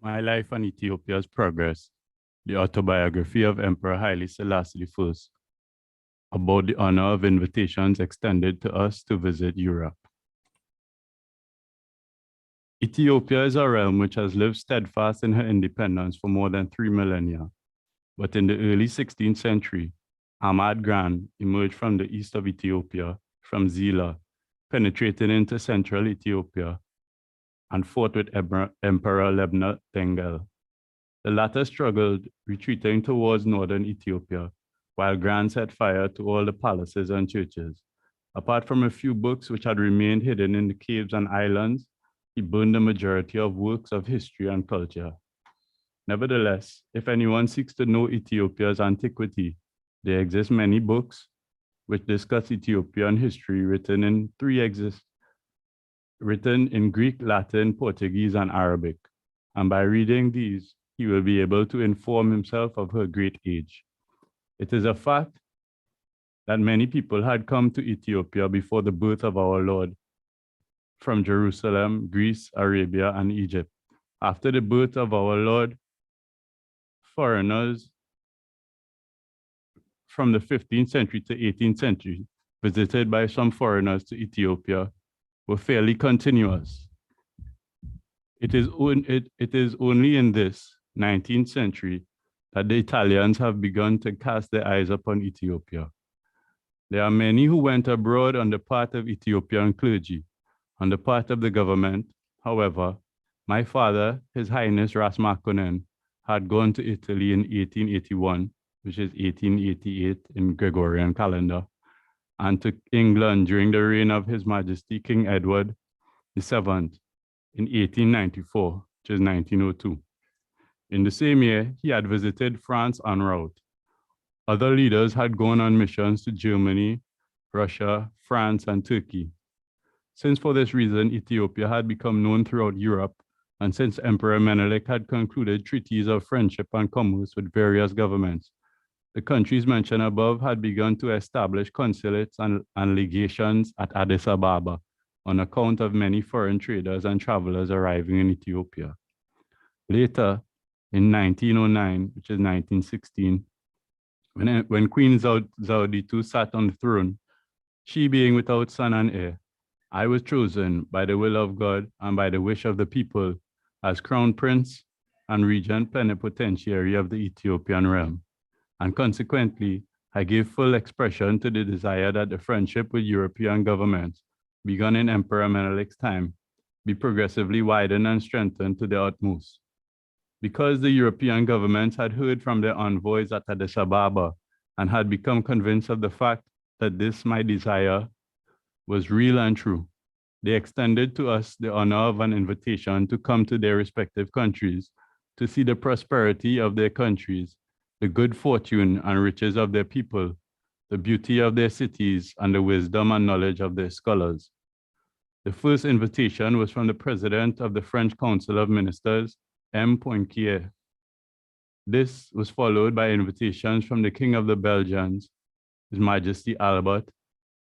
My Life and Ethiopia's Progress, the Autobiography of Emperor Haile Selassie I, about the honor of invitations extended to us to visit Europe. Ethiopia is a realm which has lived steadfast in her independence for more than 3 millennia. But in the early 16th century, Ahmad Gran emerged from the east of Ethiopia, from Zila, penetrated into central Ethiopia, and fought with Emperor Lebna Tengel. The latter struggled, retreating towards northern Ethiopia, while Gran set fire to all the palaces and churches. Apart from a few books which had remained hidden in the caves and islands, he burned the majority of works of history and culture. Nevertheless, if anyone seeks to know Ethiopia's antiquity, there exist many books which discuss Ethiopian history written in Greek, Latin, Portuguese, and Arabic. And by reading these, he will be able to inform himself of her great age. It is a fact that many people had come to Ethiopia before the birth of our Lord from Jerusalem, Greece, Arabia, and Egypt. After the birth of our Lord, foreigners from the 15th century to 18th century, visited by some foreigners to Ethiopia, were fairly continuous. It is only in this 19th century that the Italians have begun to cast their eyes upon Ethiopia. There are many who went abroad on the part of Ethiopian clergy. On the part of the government, however, my father, His Highness Ras Makonnen, had gone to Italy in 1881, which is 1888 in Gregorian calendar, and to England during the reign of His Majesty King Edward VII in 1894, which is 1902. In the same year, he had visited France en route. Other leaders had gone on missions to Germany, Russia, France, and Turkey. Since for this reason, Ethiopia had become known throughout Europe, and since Emperor Menelik had concluded treaties of friendship and commerce with various governments, the countries mentioned above had begun to establish consulates and legations at Addis Ababa on account of many foreign traders and travelers arriving in Ethiopia. Later, in 1909, which is 1916, when Queen Zaudi II sat on the throne, she being without son and heir, I was chosen by the will of God and by the wish of the people as Crown Prince and Regent Plenipotentiary of the Ethiopian realm. And consequently, I gave full expression to the desire that the friendship with European governments, begun in Emperor Menelik's time, be progressively widened and strengthened to the utmost. Because the European governments had heard from their envoys at Addis Ababa and had become convinced of the fact that this my desire was real and true, they extended to us the honor of an invitation to come to their respective countries to see the prosperity of their countries, the good fortune and riches of their people, the beauty of their cities, and the wisdom and knowledge of their scholars. The first invitation was from the President of the French Council of Ministers, M. Poincaré. This was followed by invitations from the King of the Belgians, His Majesty Albert,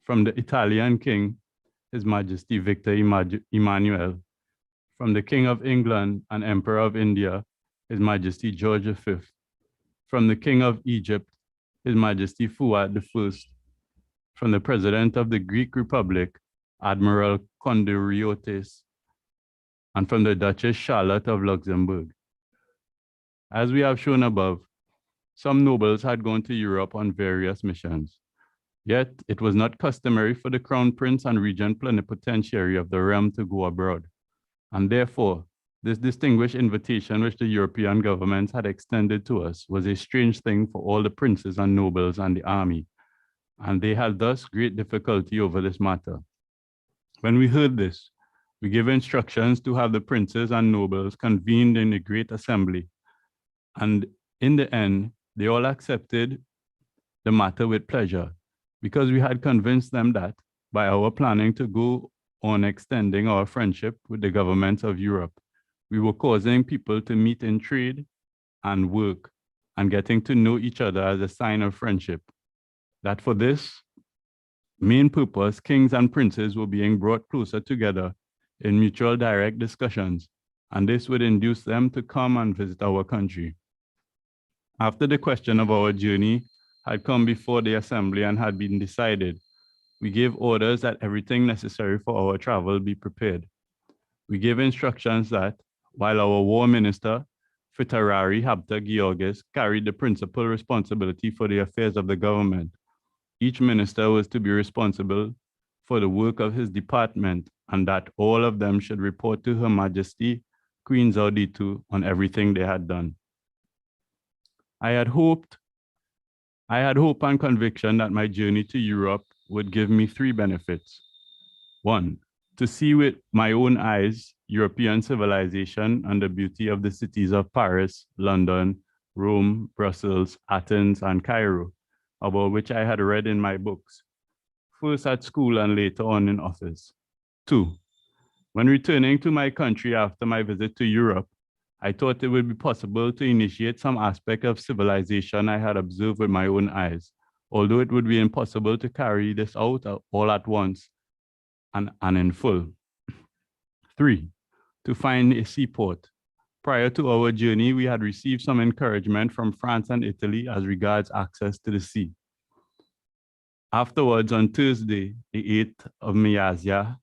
from the Italian King, His Majesty Victor Emmanuel, from the King of England and Emperor of India, His Majesty George V, from the King of Egypt, His Majesty Fuad I, from the President of the Greek Republic, Admiral Kondoriotis, and from the Duchess Charlotte of Luxembourg. As we have shown above, some nobles had gone to Europe on various missions. Yet it was not customary for the Crown Prince and Regent Plenipotentiary of the realm to go abroad. And therefore, this distinguished invitation which the European governments had extended to us was a strange thing for all the princes and nobles and the army, and they had thus great difficulty over this matter. When we heard this, we gave instructions to have the princes and nobles convened in a great assembly, and in the end, they all accepted the matter with pleasure, because we had convinced them that by our planning to go on extending our friendship with the governments of Europe, we were causing people to meet in trade and work and getting to know each other as a sign of friendship. That for this main purpose, kings and princes were being brought closer together in mutual direct discussions and this would induce them to come and visit our country. After the question of our journey had come before the assembly and had been decided, we gave orders that everything necessary for our travel be prepared. We gave instructions that, while our war minister, Fitarari Habta Georgis, carried the principal responsibility for the affairs of the government, each minister was to be responsible for the work of his department, and that all of them should report to Her Majesty, Queen Zauditu, on everything they had done. I had hope and conviction that my journey to Europe would give me three benefits. One, to see with my own eyes European civilization and the beauty of the cities of Paris, London, Rome, Brussels, Athens, and Cairo, about which I had read in my books, first at school and later on in office. Two, when returning to my country after my visit to Europe, I thought it would be possible to initiate some aspect of civilization I had observed with my own eyes, although it would be impossible to carry this out all at once and in full. Three, to find a seaport. Prior to our journey, we had received some encouragement from France and Italy as regards access to the sea. Afterwards, on Thursday, the 8th of Miyazia,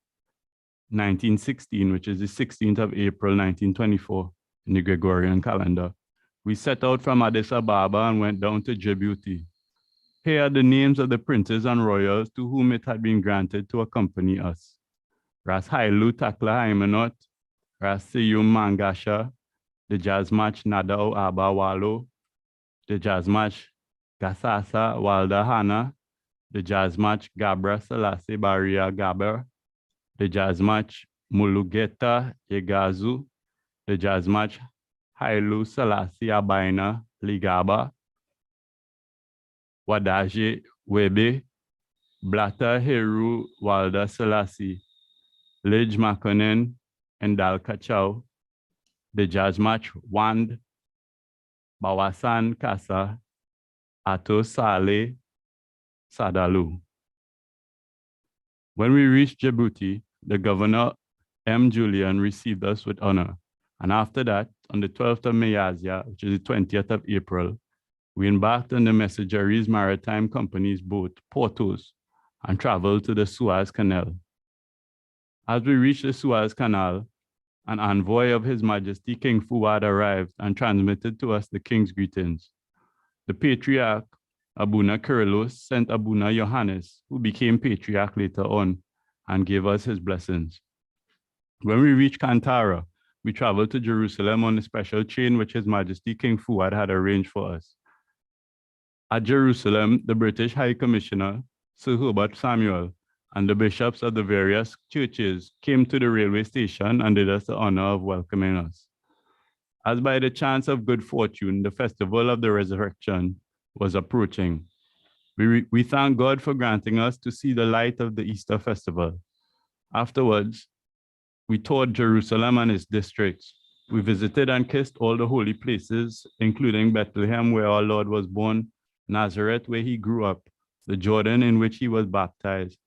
1916, which is the 16th of April, 1924, in the Gregorian calendar, we set out from Addis Ababa and went down to Djibouti. Here are the names of the princes and royals to whom it had been granted to accompany us. Ras Haile Takla Haimanot, Ras Seyum Mangasha, the Jazmach Nadao Aba Walo, the Jazmach Gasasa Walda Hana, the Jazmach Gabra Selassie Baria Gaber, the Jazmach Mulugeta Yegazu, the Jazmach Haile Selassie Abaina Ligaba, Wadaje Webe, Blata Heru Walda Selassie, Lij Makonnen and Dal Kachau, the Jazmach Wand, Bawasan Kasa, Ato Sale, Sadalu. When we reached Djibouti, the governor, M. Julian, received us with honor. And after that, on the 12th of Miyazia, which is the 20th of April, we embarked on the Messageries Maritime Company's boat, Portos, and traveled to the Suez Canal. As we reached the Suez Canal, an envoy of His Majesty King Fuad arrived and transmitted to us the king's greetings. The patriarch, Abuna Kyrillos, sent Abuna Johannes, who became patriarch later on, and gave us his blessings. When we reached Kantara, we traveled to Jerusalem on a special train which His Majesty King Fuad had arranged for us. At Jerusalem, the British High Commissioner, Sir Herbert Samuel, and the bishops of the various churches came to the railway station and did us the honor of welcoming us. As by the chance of good fortune, the festival of the resurrection was approaching. We thank God for granting us to see the light of the Easter festival. Afterwards, we toured Jerusalem and its districts. We visited and kissed all the holy places, including Bethlehem, where our Lord was born, Nazareth, where he grew up, the Jordan in which he was baptized,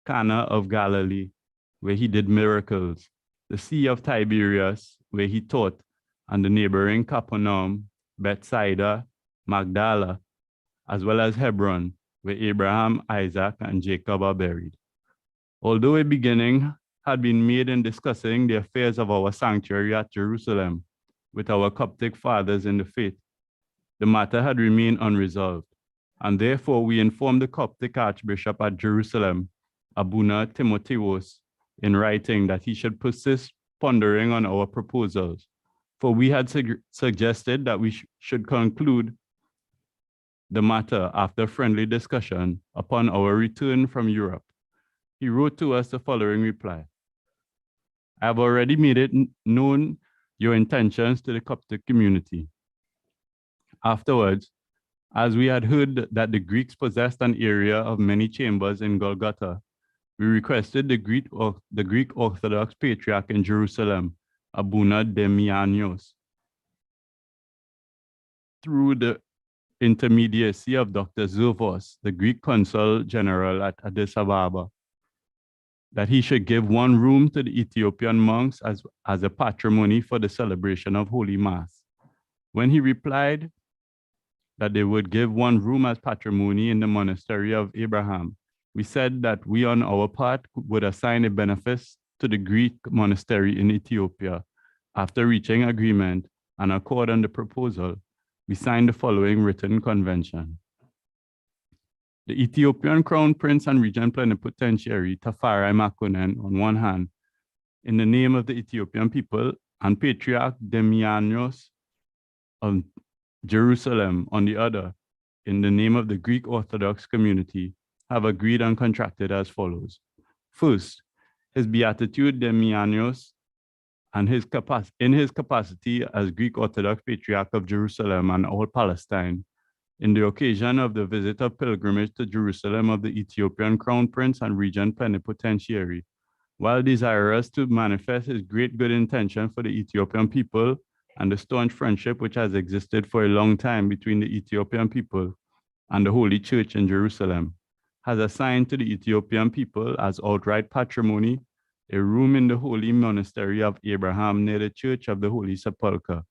Cana of Galilee, where he did miracles, the Sea of Tiberias, where he taught, and the neighboring Capernaum, Bethsaida, Magdala, as well as Hebron, where Abraham, Isaac, and Jacob are buried. Although a beginning had been made in discussing the affairs of our sanctuary at Jerusalem with our Coptic fathers in the faith, the matter had remained unresolved, and therefore we informed the Coptic Archbishop at Jerusalem, Abuna Timotheos, in writing that he should persist pondering on our proposals, for we had suggested that we should conclude the matter after friendly discussion upon our return from Europe. He wrote to us the following reply. I have already made it known your intentions to the Coptic community. Afterwards, as we had heard that the Greeks possessed an area of many chambers in Golgotha, we requested the Greek Orthodox Patriarch in Jerusalem, Abuna Demianios, through the intermediacy of Dr. Zervos, the Greek Consul General at Addis Ababa, that he should give one room to the Ethiopian monks as a patrimony for the celebration of Holy Mass. When he replied that they would give one room as patrimony in the monastery of Abraham, we said that we on our part would assign a benefice to the Greek monastery in Ethiopia. After reaching agreement and accord on the proposal, we signed the following written convention. The Ethiopian Crown Prince and Regent Plenipotentiary Tafari Makonnen on one hand, in the name of the Ethiopian people, and Patriarch Demianos of Jerusalem on the other, in the name of the Greek Orthodox community, have agreed and contracted as follows. First, His Beatitude Demianos and in his capacity as Greek Orthodox Patriarch of Jerusalem and all Palestine, in the occasion of the visit of pilgrimage to Jerusalem of the Ethiopian Crown Prince and Regent Plenipotentiary, while desirous to manifest his great good intention for the Ethiopian people and the staunch friendship which has existed for a long time between the Ethiopian people and the Holy Church in Jerusalem, has assigned to the Ethiopian people as outright patrimony a room in the Holy Monastery of Abraham near the Church of the Holy Sepulchre.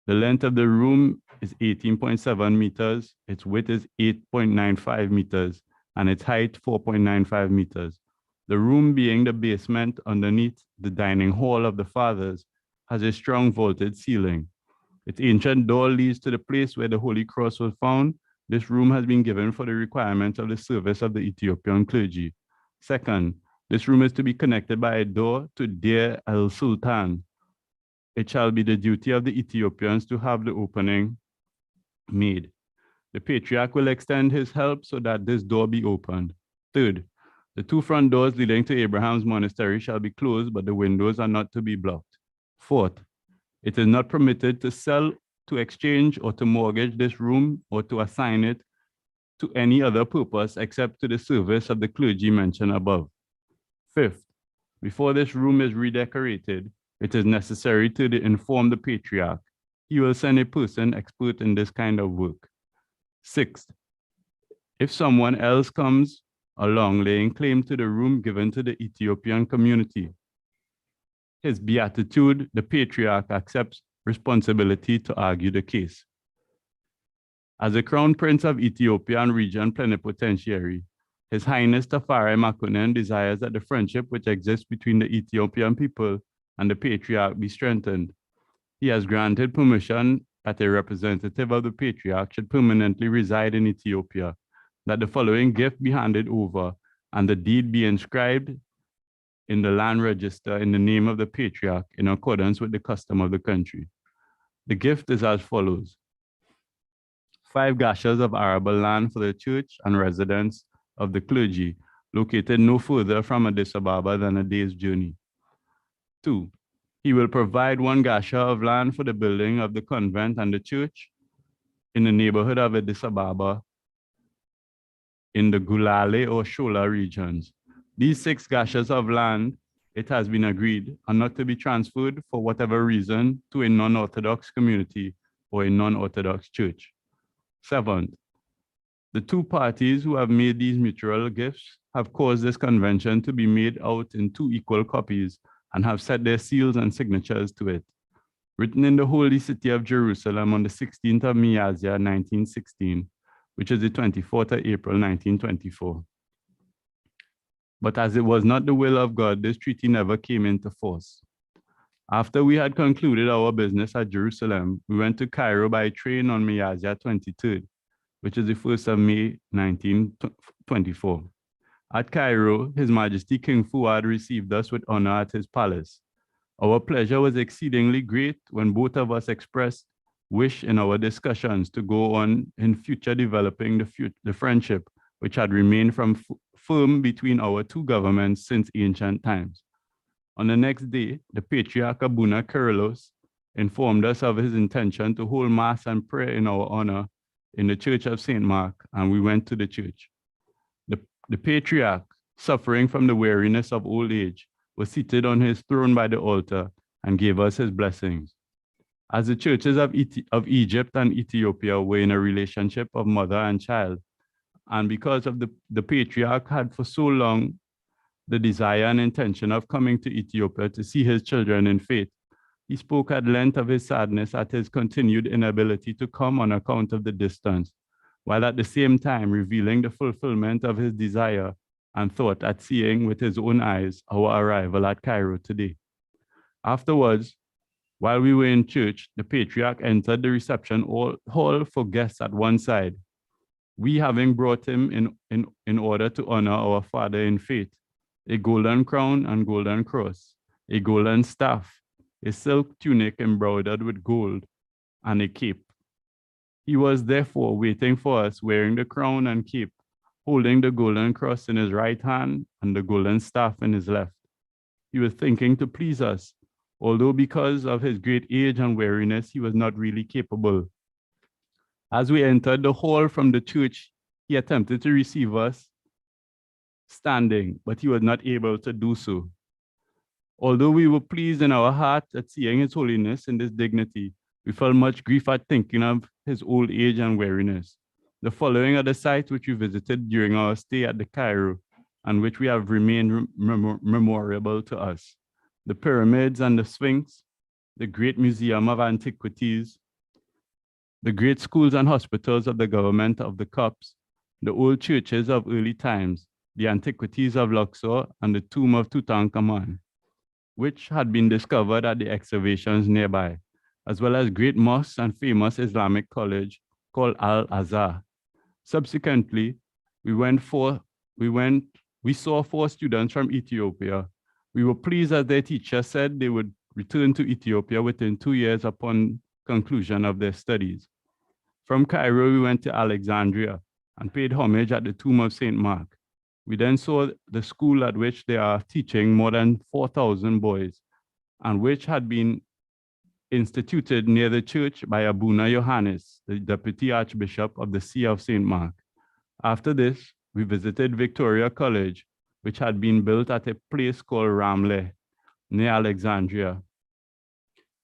The length of the room is 18.7 meters, its width is 8.95 meters, and its height 4.95 meters. The room being the basement underneath the dining hall of the Fathers has a strong vaulted ceiling. Its ancient door leads to the place where the Holy Cross was found. This room has been given for the requirements of the service of the Ethiopian clergy. Second, this room is to be connected by a door to Deir el-Sultan. It shall be the duty of the Ethiopians to have the opening made. The Patriarch will extend his help so that this door be opened. Third, the two front doors leading to Abraham's monastery shall be closed, but the windows are not to be blocked. Fourth, it is not permitted to sell, to exchange, or to mortgage this room or to assign it to any other purpose except to the service of the clergy mentioned above. Fifth, before this room is redecorated, it is necessary to inform the Patriarch. He will send a person expert in this kind of work. Sixth, if someone else comes along laying claim to the room given to the Ethiopian community, His Beatitude, the Patriarch accepts responsibility to argue the case. As the Crown Prince of Ethiopia and Regent Plenipotentiary, His Highness Tafari Makonnen desires that the friendship which exists between the Ethiopian people and the Patriarch be strengthened. He has granted permission that a representative of the Patriarch should permanently reside in Ethiopia, that the following gift be handed over, and the deed be inscribed in the land register in the name of the Patriarch in accordance with the custom of the country. The gift is as follows: 5 gashas of arable land for the church and residence of the clergy, located no further from Addis Ababa than a day's journey. 2, he will provide 1 gasha of land for the building of the convent and the church in the neighborhood of Addis Ababa in the Gulale or Shola regions. These 6 gashas of land, it has been agreed, are not to be transferred for whatever reason to a non-Orthodox community or a non-Orthodox church. 7th, the 2 parties who have made these mutual gifts have caused this convention to be made out in 2 equal copies and have set their seals and signatures to it. Written in the holy city of Jerusalem on the 16th of Miyazia, 1916, which is the 24th of April, 1924. But as it was not the will of God, this treaty never came into force. After we had concluded our business at Jerusalem, we went to Cairo by train on Miyazia 23rd, which is the 1st of May, 1924. At Cairo, His Majesty King Fuad received us with honor at his palace. Our pleasure was exceedingly great when both of us expressed wish in our discussions to go on in future developing the friendship which had remained firm between our 2 governments since ancient times. On the next day, the Patriarch Abuna Kyrillos informed us of his intention to hold Mass and prayer in our honor in the Church of St. Mark, and we went to the church. The Patriarch, suffering from the weariness of old age, was seated on his throne by the altar and gave us his blessings. As the churches of Egypt and Ethiopia were in a relationship of mother and child, and because of the Patriarch had for so long the desire and intention of coming to Ethiopia to see his children in faith. He spoke at length of his sadness at his continued inability to come on account of the distance, while at the same time revealing the fulfillment of his desire and thought at seeing with his own eyes our arrival at Cairo today. Afterwards, while we were in church, the patriarch entered the reception hall for guests at one side. We having brought him in order to honor our father in faith, a golden crown and golden cross, a golden staff, a silk tunic embroidered with gold, and a cape. He was therefore waiting for us wearing the crown and cape, holding the golden cross in his right hand and the golden staff in his left. He was thinking to please us, although because of his great age and weariness, he was not really capable. As we entered the hall from the church, he attempted to receive us standing, but he was not able to do so. Although we were pleased in our heart at seeing his holiness in this dignity, we felt much grief at thinking of his old age and weariness. The following are the sites which we visited during our stay at the Cairo, and which we have remained memorable to us: the pyramids and the Sphinx, the Great Museum of Antiquities, the great schools and hospitals of the government of the Copts, the old churches of early times, the antiquities of Luxor, and the tomb of Tutankhamun, which had been discovered at the excavations nearby, as well as great mosques and famous Islamic college called Al-Azhar. Subsequently, we saw 4 students from Ethiopia. We were pleased as their teacher said they would return to Ethiopia within 2 years upon conclusion of their studies. From Cairo, we went to Alexandria and paid homage at the tomb of St. Mark. We then saw the school at which they are teaching more than 4,000 boys, and which had been instituted near the church by Abuna Johannes, the Deputy Archbishop of the See of St. Mark. After this, we visited Victoria College, which had been built at a place called Ramleh, near Alexandria,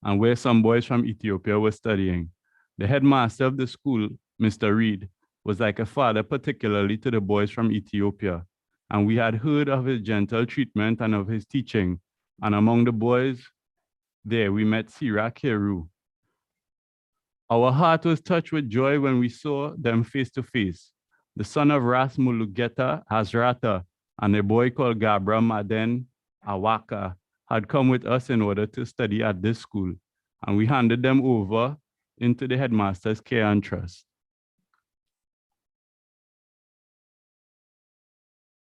and where some boys from Ethiopia were studying. The headmaster of the school, Mr. Reed, was like a father, particularly to the boys from Ethiopia, and we had heard of his gentle treatment and of his teaching. And among the boys there, we met Sirach Heru. Our heart was touched with joy when we saw them face to face. The son of Ras Mulugeta Hazrata and a boy called Gabra Maden Awaka had come with us in order to study at this school, and we handed them over into the headmaster's care and trust.